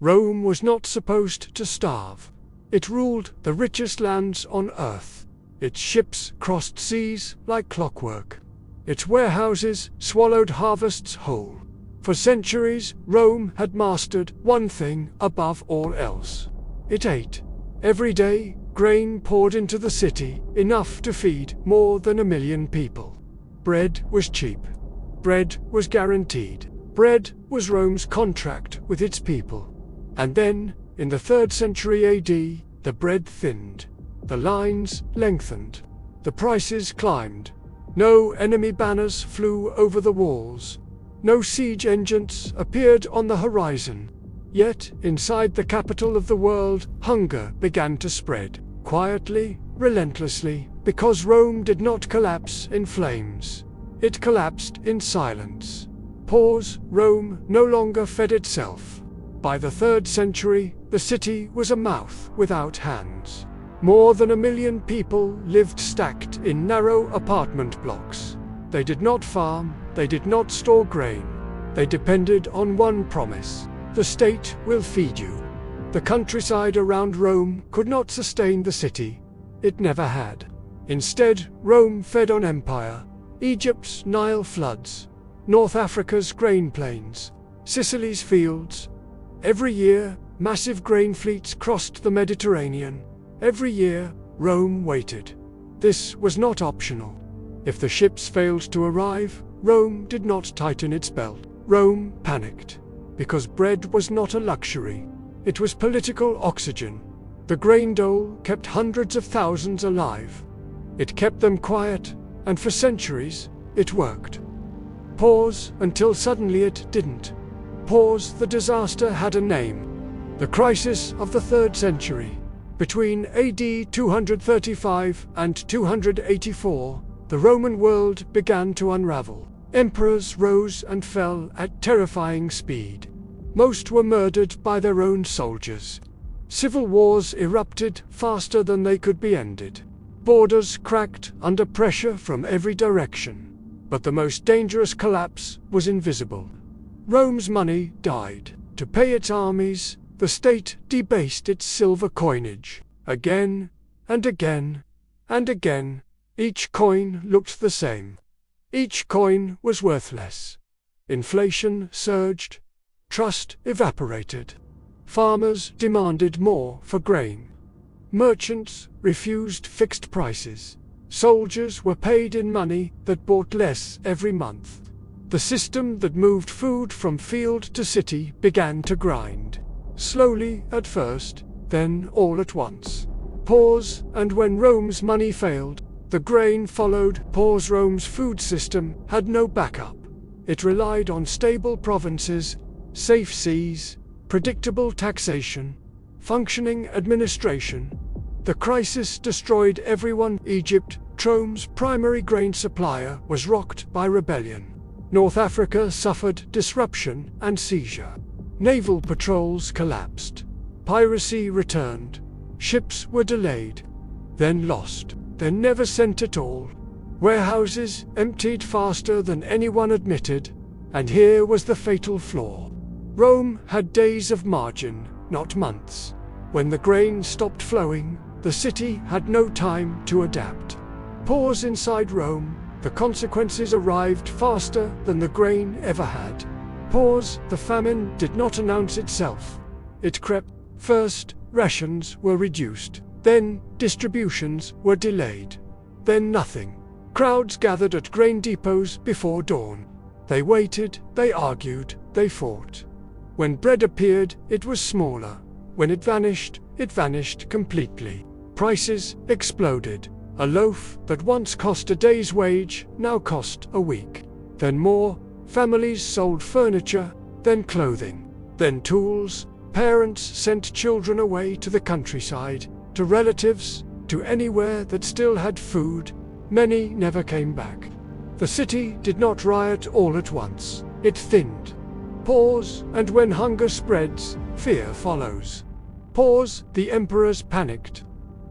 Rome was not supposed to starve. It ruled the richest lands on earth. Its ships crossed seas like clockwork. Its warehouses swallowed harvests whole. For centuries, Rome had mastered one thing above all else. It ate. Every day, grain poured into the city, enough to feed more than 1 million people. Bread was cheap. Bread was guaranteed. Bread was Rome's contract with its people. And then, in the 3rd century AD, the bread thinned. The lines lengthened. The prices climbed. No enemy banners flew over the walls. No siege engines appeared on the horizon. Yet, inside the capital of the world, hunger began to spread, quietly, relentlessly, because Rome did not collapse in flames. It collapsed in silence. Pause. Rome no longer fed itself. By the 3rd century, the city was a mouth without hands. More than 1 million people lived stacked in narrow apartment blocks. They did not farm, they did not store grain. They depended on one promise: the state will feed you. The countryside around Rome could not sustain the city. It never had. Instead, Rome fed on empire. Egypt's Nile floods, North Africa's grain plains, Sicily's fields. Every year, massive grain fleets crossed the Mediterranean. Every year, Rome waited. This was not optional. If the ships failed to arrive, Rome did not tighten its belt. Rome panicked. Because bread was not a luxury. It was political oxygen. The grain dole kept hundreds of thousands alive. It kept them quiet, and for centuries, it worked. Pause until suddenly it didn't. Pause. The disaster had a name. The crisis of the 3rd century. Between AD 235 and 284, the Roman world began to unravel. Emperors rose and fell at terrifying speed. Most were murdered by their own soldiers. Civil wars erupted faster than they could be ended. Borders cracked under pressure from every direction. But the most dangerous collapse was invisible. Rome's money died. To pay its armies, the state debased its silver coinage. Again, and again, and again. Each coin looked the same. Each coin was worthless. Inflation surged. Trust evaporated. Farmers demanded more for grain. Merchants refused fixed prices. Soldiers were paid in money that bought less every month. The system that moved food from field to city began to grind. Slowly at first, then all at once. Pause. And when Rome's money failed, the grain followed. Pause. Rome's food system had no backup. It relied on stable provinces, safe seas, predictable taxation, functioning administration. The crisis destroyed everyone. Egypt, Rome's primary grain supplier, was rocked by rebellion. North Africa suffered disruption and seizure. Naval patrols collapsed. Piracy returned. Ships were delayed, then lost, then never sent at all. Warehouses emptied faster than anyone admitted. And here was the fatal flaw. Rome had days of margin, not months. When the grain stopped flowing, the city had no time to adapt. Pause. Inside Rome, the consequences arrived faster than the grain ever had. Pause. The famine did not announce itself. It crept. First, rations were reduced. Then, distributions were delayed. Then nothing. Crowds gathered at grain depots before dawn. They waited, they argued, they fought. When bread appeared, it was smaller. When it vanished completely. Prices exploded. A loaf that once cost a day's wage now cost a week. Then more. Families sold furniture, then clothing, then tools. Parents sent children away to the countryside, to relatives, to anywhere that still had food. Many never came back. The city did not riot all at once. It thinned. Pause. And when hunger spreads, fear follows. Pause. The emperors panicked.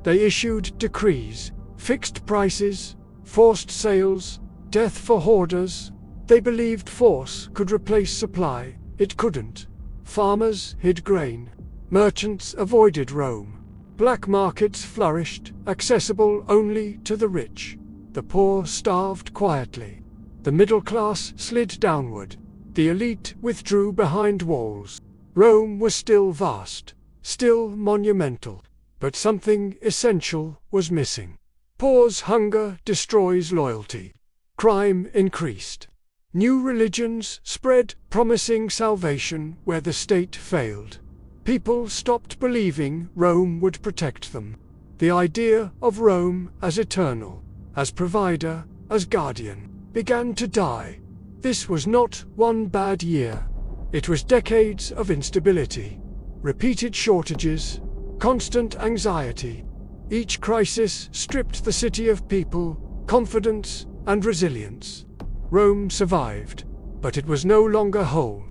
They issued decrees, fixed prices, forced sales, death for hoarders. They believed force could replace supply. It couldn't. Farmers hid grain. Merchants avoided Rome. Black markets flourished, accessible only to the rich. The poor starved quietly. The middle class slid downward. The elite withdrew behind walls. Rome was still vast, still monumental, but something essential was missing. Poor's hunger destroys loyalty. Crime increased. New religions spread, promising salvation where the state failed. People stopped believing Rome would protect them. The idea of Rome as eternal, as provider, as guardian, began to die. This was not one bad year. It was decades of instability, repeated shortages, constant anxiety. Each crisis stripped the city of people, confidence, and resilience. Rome survived, but it was no longer whole.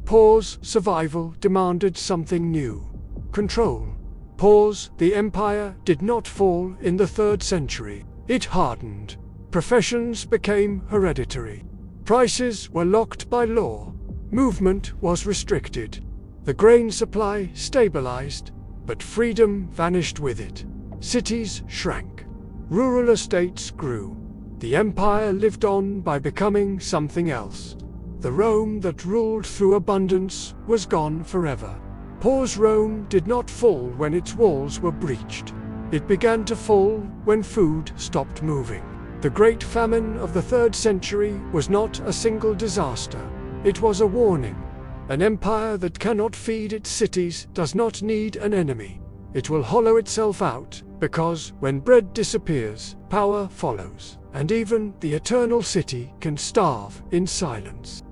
Poor's survival demanded something new. Control. The empire did not fall in the 3rd century. It hardened. Professions became hereditary. Prices were locked by law. Movement was restricted. The grain supply stabilized, but freedom vanished with it. Cities shrank. Rural estates grew. The empire lived on by becoming something else. The Rome that ruled through abundance was gone forever. Poor's Rome did not fall when its walls were breached. It began to fall when food stopped moving. The Great Famine of the 3rd century was not a single disaster. It was a warning. An empire that cannot feed its cities does not need an enemy. It will hollow itself out, because when bread disappears, power follows, and even the eternal city can starve in silence.